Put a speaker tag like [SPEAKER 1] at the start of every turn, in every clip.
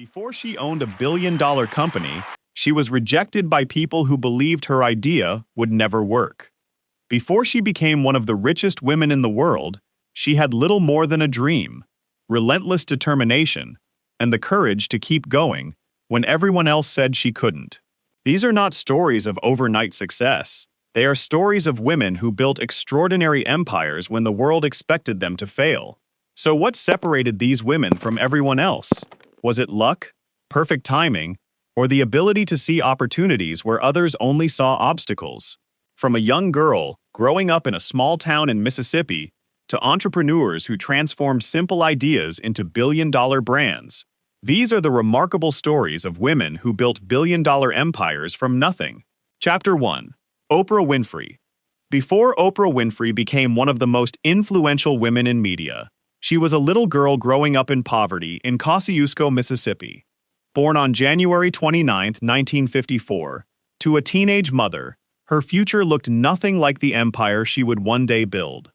[SPEAKER 1] Before she owned a billion-dollar company, she was rejected by people who believed her idea would never work. Before she became one of the richest women in the world, she had little more than a dream, relentless determination, and the courage to keep going when everyone else said she couldn't. These are not stories of overnight success. They are stories of women who built extraordinary empires when the world expected them to fail. So what separated these women from everyone else? Was it luck, perfect timing, or the ability to see opportunities where others only saw obstacles? From a young girl growing up in a small town in Mississippi to entrepreneurs who transformed simple ideas into billion-dollar brands, these are the remarkable stories of women who built billion-dollar empires from nothing. Chapter 1. Oprah Winfrey. Before Oprah Winfrey became one of the most influential women in media, she was a little girl growing up in poverty in Kosciuszko, Mississippi. Born on January 29, 1954, to a teenage mother, her future looked nothing like the empire she would one day build.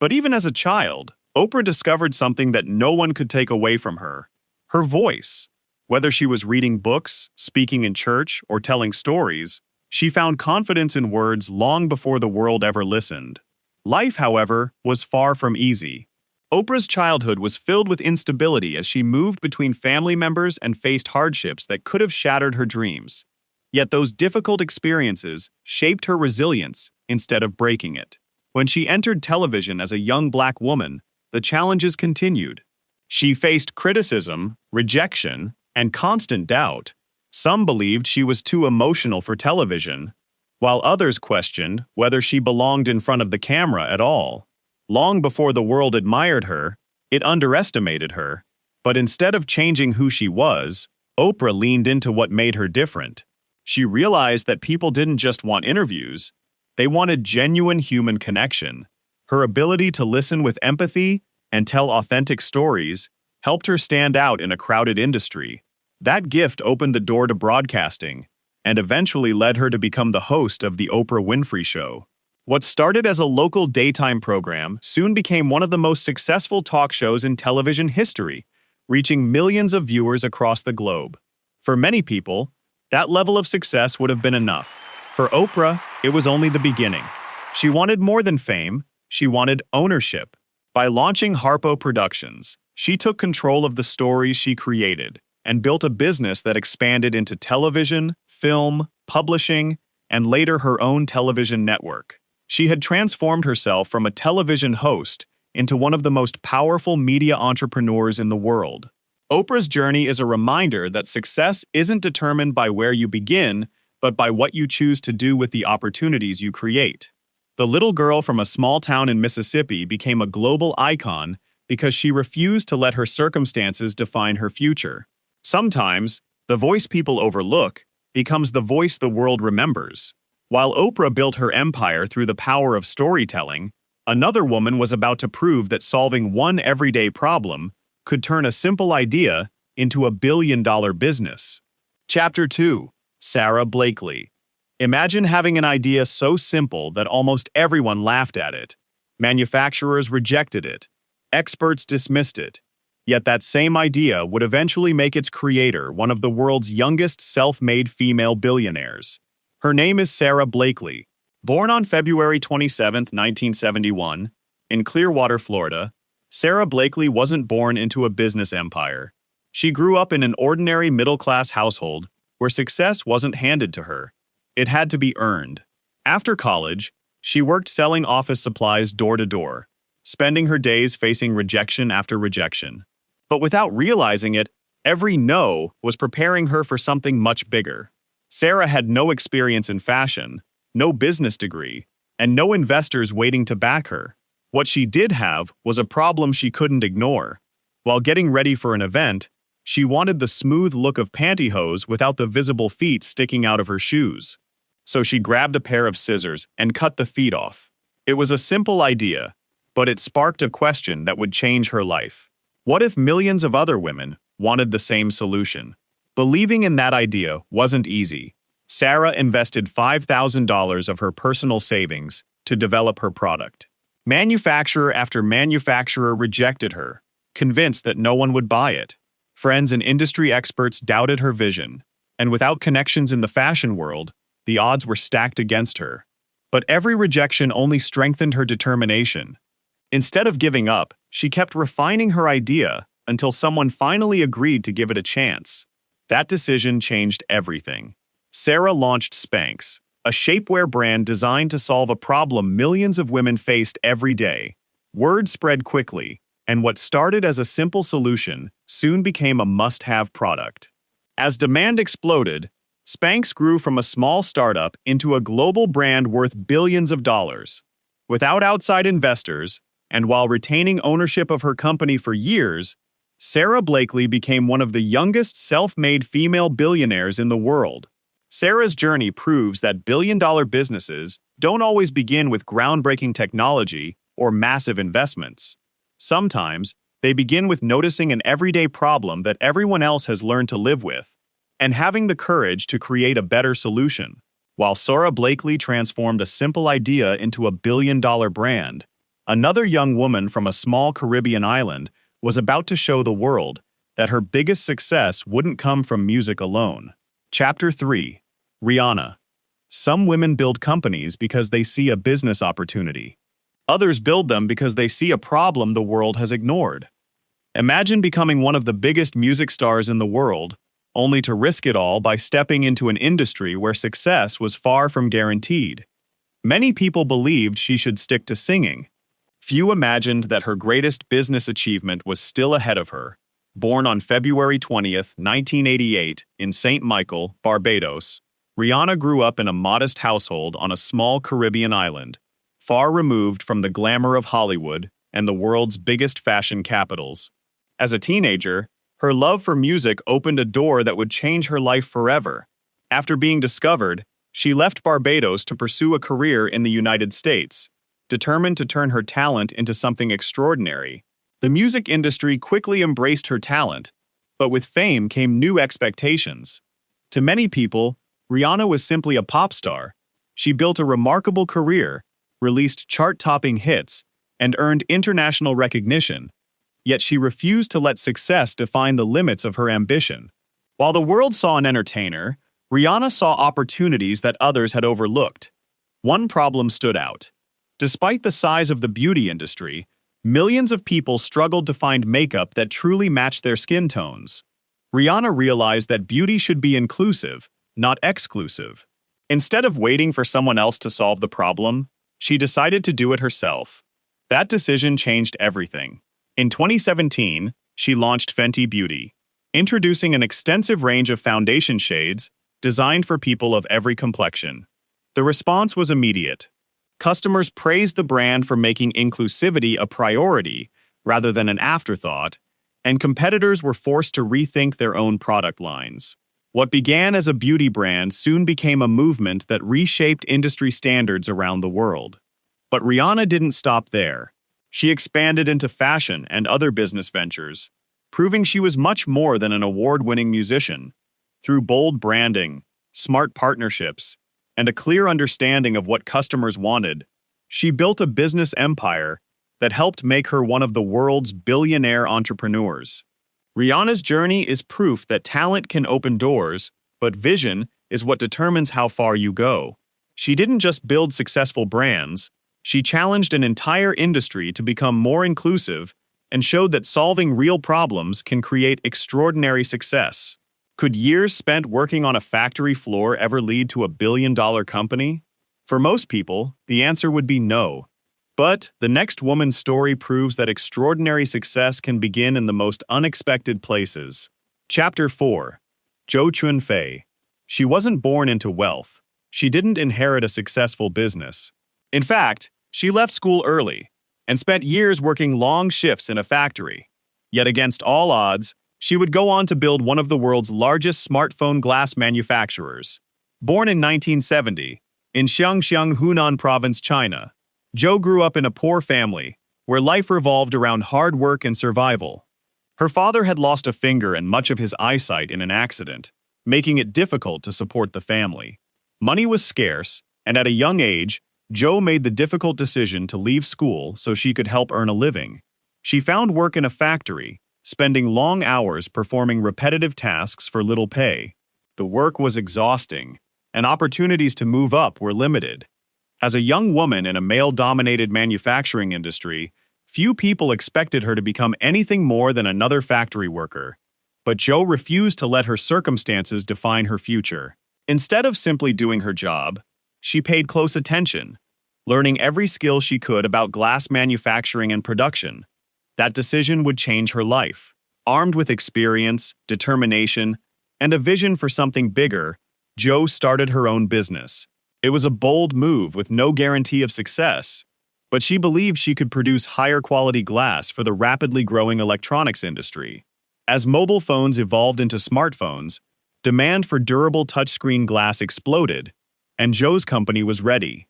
[SPEAKER 1] But even as a child, Oprah discovered something that no one could take away from her: her voice. Whether she was reading books, speaking in church, or telling stories, she found confidence in words long before the world ever listened. Life, however, was far from easy. Oprah's childhood was filled with instability as she moved between family members and faced hardships that could have shattered her dreams. Yet those difficult experiences shaped her resilience instead of breaking it. When she entered television as a young black woman, the challenges continued. She faced criticism, rejection, and constant doubt. Some believed she was too emotional for television, while others questioned whether she belonged in front of the camera at all. Long before the world admired her, it underestimated her. But instead of changing who she was, Oprah leaned into what made her different. She realized that people didn't just want interviews, they wanted genuine human connection. Her ability to listen with empathy and tell authentic stories helped her stand out in a crowded industry. That gift opened the door to broadcasting and eventually led her to become the host of The Oprah Winfrey Show. What started as a local daytime program soon became one of the most successful talk shows in television history, reaching millions of viewers across the globe. For many people, that level of success would have been enough. For Oprah, it was only the beginning. She wanted more than fame, she wanted ownership. By launching Harpo Productions, she took control of the stories she created and built a business that expanded into television, film, publishing, and later her own television network. She had transformed herself from a television host into one of the most powerful media entrepreneurs in the world. Oprah's journey is a reminder that success isn't determined by where you begin, but by what you choose to do with the opportunities you create. The little girl from a small town in Mississippi became a global icon because she refused to let her circumstances define her future. Sometimes, the voice people overlook becomes the voice the world remembers. While Oprah built her empire through the power of storytelling, another woman was about to prove that solving one everyday problem could turn a simple idea into a billion-dollar business. Chapter 2. Sara Blakely. Imagine having an idea so simple that almost everyone laughed at it. Manufacturers rejected it. Experts dismissed it. Yet that same idea would eventually make its creator one of the world's youngest self-made female billionaires. Her name is Sara Blakely. Born on February 27, 1971, in Clearwater, Florida, Sara Blakely wasn't born into a business empire. She grew up in an ordinary middle-class household where success wasn't handed to her. It had to be earned. After college, she worked selling office supplies door to door, spending her days facing rejection after rejection. But without realizing it, every no was preparing her for something much bigger. Sara had no experience in fashion, no business degree, and no investors waiting to back her. What she did have was a problem she couldn't ignore. While getting ready for an event, she wanted the smooth look of pantyhose without the visible feet sticking out of her shoes. So she grabbed a pair of scissors and cut the feet off. It was a simple idea, but it sparked a question that would change her life. What if millions of other women wanted the same solution? Believing in that idea wasn't easy. Sara invested $5,000 of her personal savings to develop her product. Manufacturer after manufacturer rejected her, convinced that no one would buy it. Friends and industry experts doubted her vision, and without connections in the fashion world, the odds were stacked against her. But every rejection only strengthened her determination. Instead of giving up, she kept refining her idea until someone finally agreed to give it a chance. That decision changed everything. Sara launched Spanx, a shapewear brand designed to solve a problem millions of women faced every day. Word spread quickly, and what started as a simple solution soon became a must-have product. As demand exploded, Spanx grew from a small startup into a global brand worth billions of dollars. Without outside investors, and while retaining ownership of her company for years, Sara Blakely became one of the youngest self-made female billionaires in the world. Sara's journey proves that billion-dollar businesses don't always begin with groundbreaking technology or massive investments. Sometimes, they begin with noticing an everyday problem that everyone else has learned to live with, and having the courage to create a better solution. While Sara Blakely transformed a simple idea into a billion-dollar brand, another young woman from a small Caribbean island was about to show the world that her biggest success wouldn't come from music alone. Chapter 3. Rihanna. Some women build companies because they see a business opportunity. Others build them because they see a problem the world has ignored. Imagine becoming one of the biggest music stars in the world, only to risk it all by stepping into an industry where success was far from guaranteed. Many people believed she should stick to singing. Few imagined that her greatest business achievement was still ahead of her. Born on February 20th, 1988, in St. Michael, Barbados, Rihanna grew up in a modest household on a small Caribbean island, far removed from the glamour of Hollywood and the world's biggest fashion capitals. As a teenager, her love for music opened a door that would change her life forever. After being discovered, she left Barbados to pursue a career in the United States, determined to turn her talent into something extraordinary. The music industry quickly embraced her talent, but with fame came new expectations. To many people, Rihanna was simply a pop star. She built a remarkable career, released chart-topping hits, and earned international recognition. Yet she refused to let success define the limits of her ambition. While the world saw an entertainer, Rihanna saw opportunities that others had overlooked. One problem stood out. Despite the size of the beauty industry, millions of people struggled to find makeup that truly matched their skin tones. Rihanna realized that beauty should be inclusive, not exclusive. Instead of waiting for someone else to solve the problem, she decided to do it herself. That decision changed everything. In 2017, she launched Fenty Beauty, introducing an extensive range of foundation shades designed for people of every complexion. The response was immediate. Customers praised the brand for making inclusivity a priority rather than an afterthought, and competitors were forced to rethink their own product lines. What began as a beauty brand soon became a movement that reshaped industry standards around the world. But Rihanna didn't stop there. She expanded into fashion and other business ventures, proving she was much more than an award-winning musician. Through bold branding, smart partnerships, and a clear understanding of what customers wanted, she built a business empire that helped make her one of the world's billionaire entrepreneurs. Rihanna's journey is proof that talent can open doors, but vision is what determines how far you go. She didn't just build successful brands, she challenged an entire industry to become more inclusive and showed that solving real problems can create extraordinary success. Could years spent working on a factory floor ever lead to a billion-dollar company? For most people, the answer would be no. But the next woman's story proves that extraordinary success can begin in the most unexpected places. Chapter 4. Zhou Qunfei. She wasn't born into wealth. She didn't inherit a successful business. In fact, she left school early and spent years working long shifts in a factory. Yet against all odds, she would go on to build one of the world's largest smartphone glass manufacturers. Born in 1970, in Xiangxiang, Hunan Province, China, Zhou grew up in a poor family, where life revolved around hard work and survival. Her father had lost a finger and much of his eyesight in an accident, making it difficult to support the family. Money was scarce, and at a young age, Zhou made the difficult decision to leave school so she could help earn a living. She found work in a factory, spending long hours performing repetitive tasks for little pay. The work was exhausting, and opportunities to move up were limited. As a young woman in a male-dominated manufacturing industry, few people expected her to become anything more than another factory worker. But Zhou refused to let her circumstances define her future. Instead of simply doing her job, she paid close attention, learning every skill she could about glass manufacturing and production. That decision would change her life. Armed with experience, determination, and a vision for something bigger, Zhou started her own business. It was a bold move with no guarantee of success, but she believed she could produce higher quality glass for the rapidly growing electronics industry. As mobile phones evolved into smartphones, demand for durable touchscreen glass exploded, and Zhou's company was ready.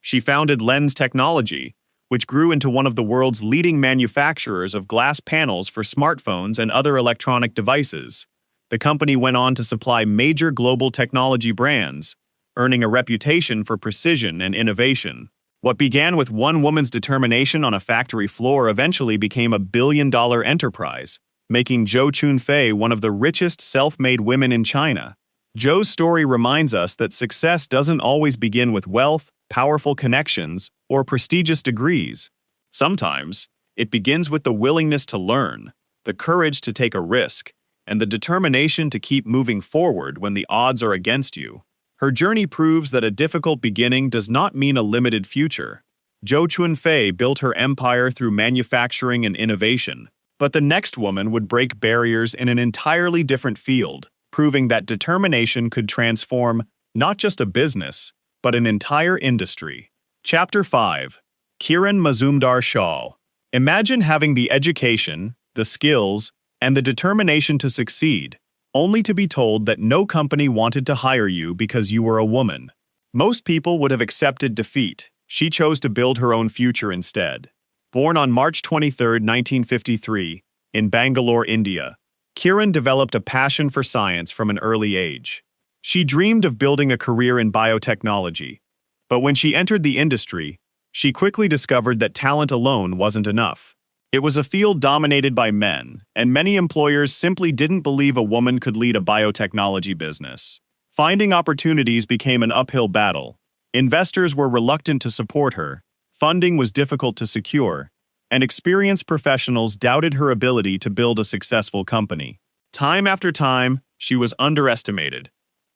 [SPEAKER 1] She founded Lens Technology, which grew into one of the world's leading manufacturers of glass panels for smartphones and other electronic devices. The company went on to supply major global technology brands, earning a reputation for precision and innovation. What began with one woman's determination on a factory floor eventually became a billion-dollar enterprise, making Zhou Qunfei one of the richest self-made women in China. Zhou's story reminds us that success doesn't always begin with wealth, powerful connections, or prestigious degrees. Sometimes, it begins with the willingness to learn, the courage to take a risk, and the determination to keep moving forward when the odds are against you. Her journey proves that a difficult beginning does not mean a limited future. Zhou Qunfei built her empire through manufacturing and innovation, but the next woman would break barriers in an entirely different field, proving that determination could transform not just a business, but an entire industry. Chapter 5. Kiran Mazumdar-Shaw. Imagine having the education, the skills, and the determination to succeed, only to be told that no company wanted to hire you because you were a woman. Most people would have accepted defeat. She chose to build her own future instead. Born on March 23, 1953, in Bangalore, India, Kiran developed a passion for science from an early age. She dreamed of building a career in biotechnology, but when she entered the industry, she quickly discovered that talent alone wasn't enough. It was a field dominated by men, and many employers simply didn't believe a woman could lead a biotechnology business. Finding opportunities became an uphill battle. Investors were reluctant to support her, funding was difficult to secure, and experienced professionals doubted her ability to build a successful company. Time after time, she was underestimated,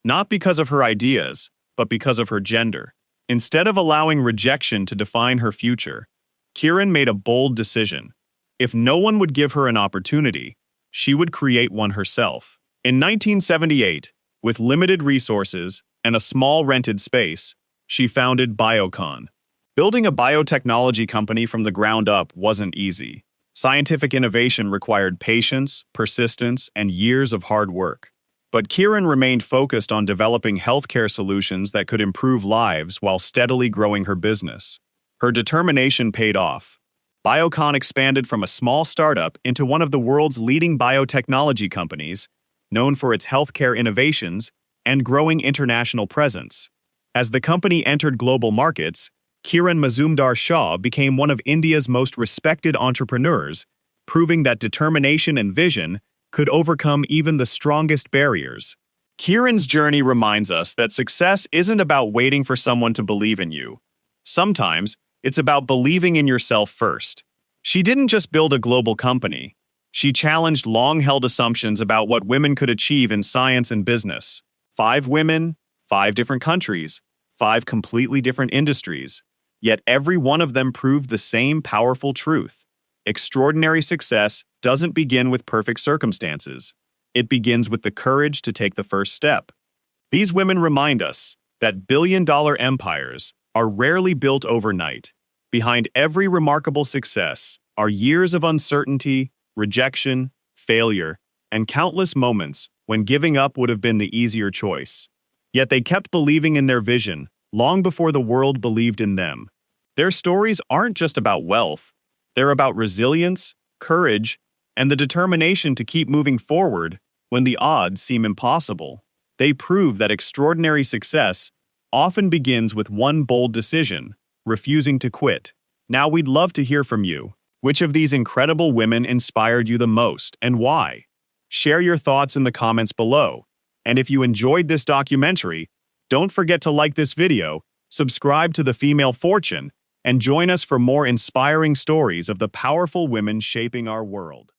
[SPEAKER 1] not because of her ideas, but because of her gender. Instead of allowing rejection to define her future, Kiran made a bold decision. If no one would give her an opportunity, she would create one herself. In 1978, with limited resources and a small rented space, she founded Biocon. Building a biotechnology company from the ground up wasn't easy. Scientific innovation required patience, persistence, and years of hard work. But Kiran remained focused on developing healthcare solutions that could improve lives while steadily growing her business. Her determination paid off. Biocon expanded from a small startup into one of the world's leading biotechnology companies, known for its healthcare innovations and growing international presence. As the company entered global markets, Kiran Mazumdar-Shaw became one of India's most respected entrepreneurs, proving that determination and vision could overcome even the strongest barriers. Kiran's journey reminds us that success isn't about waiting for someone to believe in you. Sometimes, it's about believing in yourself first. She didn't just build a global company. She challenged long-held assumptions about what women could achieve in science and business. 5 women, 5 different countries, 5 completely different industries. Yet every one of them proved the same powerful truth. Extraordinary success doesn't begin with perfect circumstances. It begins with the courage to take the first step. These women remind us that billion-dollar empires are rarely built overnight. Behind every remarkable success are years of uncertainty, rejection, failure, and countless moments when giving up would have been the easier choice. Yet they kept believing in their vision long before the world believed in them. Their stories aren't just about wealth. They're about resilience, courage, and the determination to keep moving forward when the odds seem impossible. They prove that extraordinary success often begins with one bold decision, refusing to quit. Now we'd love to hear from you. Which of these incredible women inspired you the most and why? Share your thoughts in the comments below. And if you enjoyed this documentary, don't forget to like this video, subscribe to The Female Fortune, and join us for more inspiring stories of the powerful women shaping our world.